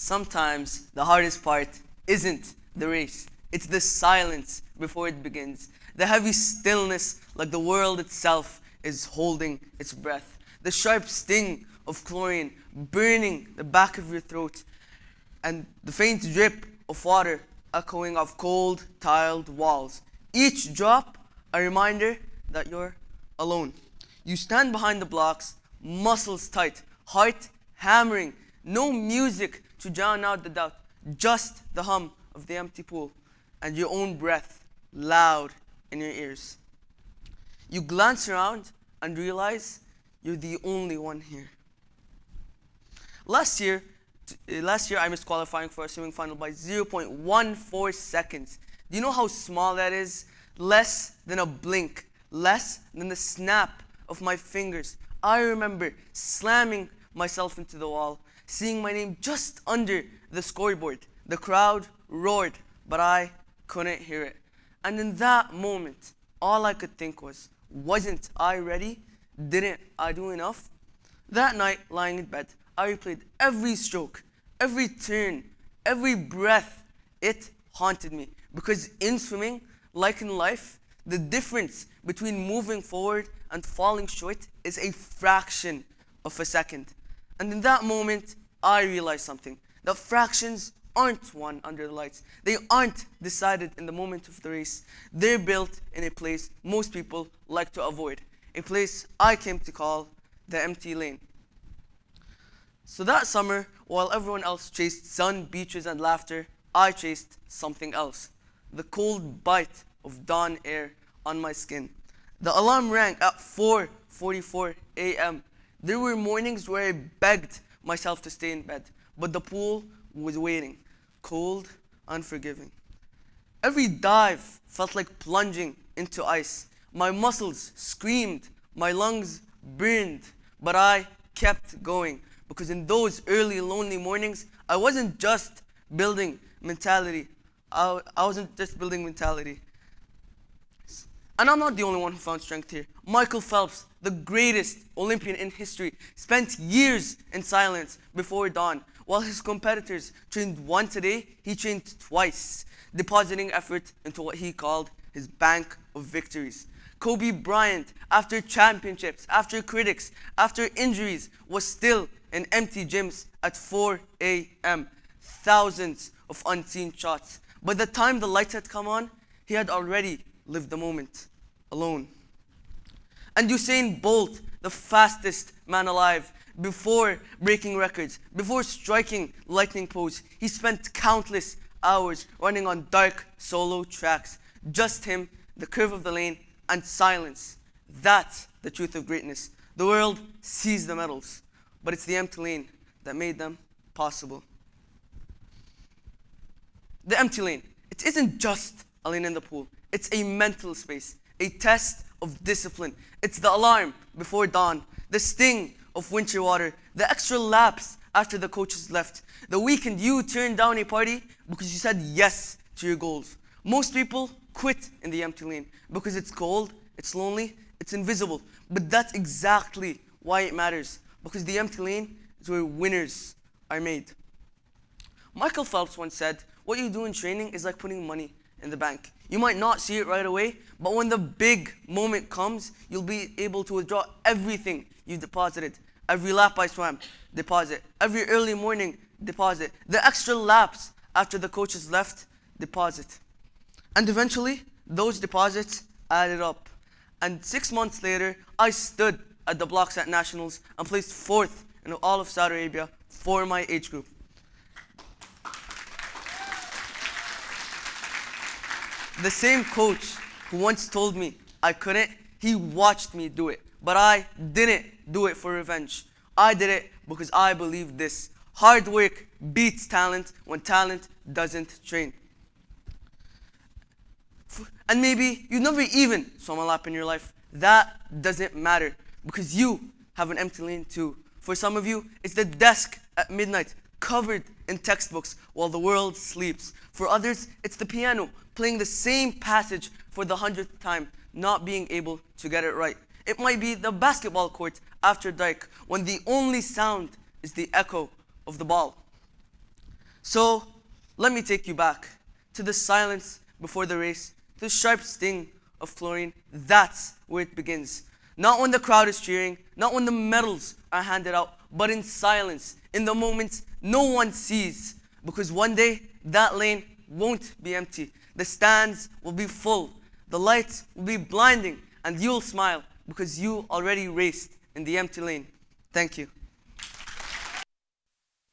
Sometimes the hardest part isn't the race. It's the silence before it begins. The heavy stillness, like the world itself is holding its breath. The sharp sting of chlorine burning the back of your throat. And the faint drip of water echoing off cold, tiled walls. Each drop a reminder that you're alone. You stand behind the blocks, muscles tight, heart hammering, no music to drown out the doubt, just the hum of the empty pool and your own breath loud in your ears. You glance around and realize you're the only one here. Last year I missed qualifying for a swimming final by 0.14 seconds. Do you know how small that is? Less than a blink, less than the snap of my fingers. I remember slamming myself into the wall, seeing my name just under the scoreboard. The crowd roared, but I couldn't hear it. And in that moment, all I could think was, wasn't I ready? Didn't I do enough? That night, lying in bed, I replayed every stroke, every turn, every breath. It haunted me. Because in swimming, like in life, the difference between moving forward and falling short is a fraction of a second. And in that moment, I realized something. That fractions aren't won under the lights. They aren't decided in the moment of the race. They're built in a place most people like to avoid. A place I came to call the empty lane. So that summer, while everyone else chased sun, beaches, and laughter, I chased something else. The cold bite of dawn air on my skin. The alarm rang at 4:44 a.m. There were mornings where I begged myself to stay in bed, but the pool was waiting, cold, unforgiving. Every dive felt like plunging into ice. My muscles screamed, my lungs burned, but I kept going because in those early lonely mornings, I wasn't just building mentality. I wasn't just building mentality. And I'm not the only one who found strength here. Michael Phelps, the greatest Olympian in history, spent years in silence before dawn. While his competitors trained once a day, he trained twice, depositing effort into what he called his bank of victories. Kobe Bryant, after championships, after critics, after injuries, was still in empty gyms at 4 a.m. Thousands of unseen shots. By the time the lights had come on, he had already lived the moment alone. And Usain Bolt, the fastest man alive, before breaking records, before striking lightning pose, he spent countless hours running on dark solo tracks. Just him, the curve of the lane, and silence. That's the truth of greatness. The world sees the medals, but it's the empty lane that made them possible. The empty lane. It isn't just a lane in the pool. It's a mental space, a test of discipline. It's the alarm before dawn, the sting of winter water, the extra laps after the coaches left, the weekend you turned down a party because you said yes to your goals. Most people quit in the empty lane because it's cold, it's lonely, it's invisible. But that's exactly why it matters, because the empty lane is where winners are made. Michael Phelps once said, what you do in training is like putting money in the bank. You might not see it right away, but when the big moment comes, you'll be able to withdraw everything you deposited. Every lap I swam, deposit. Every early morning, deposit. The extra laps after the coaches left, deposit. And eventually, those deposits added up. And 6 months later, I stood at the blocks at Nationals and placed 4th in all of Saudi Arabia for my age group. The same coach who once told me I couldn't, he watched me do it. But I didn't do it for revenge. I did it because I believed this. Hard work beats talent when talent doesn't train. And maybe you never even swam a lap in your life. That doesn't matter because you have an empty lane too. For some of you, it's the desk at midnight covered in textbooks while the world sleeps. For others, it's the piano playing the same passage for the 100th time, not being able to get it right. It might be the basketball court after dark when the only sound is the echo of the ball. So let me take you back to the silence before the race, the sharp sting of fluorine. That's where it begins. Not when the crowd is cheering, not when the medals are handed out, but in silence, in the moments no one sees. Because one day, that lane won't be empty. The stands will be full. The lights will be blinding, and you'll smile because you already raced in the empty lane. Thank you.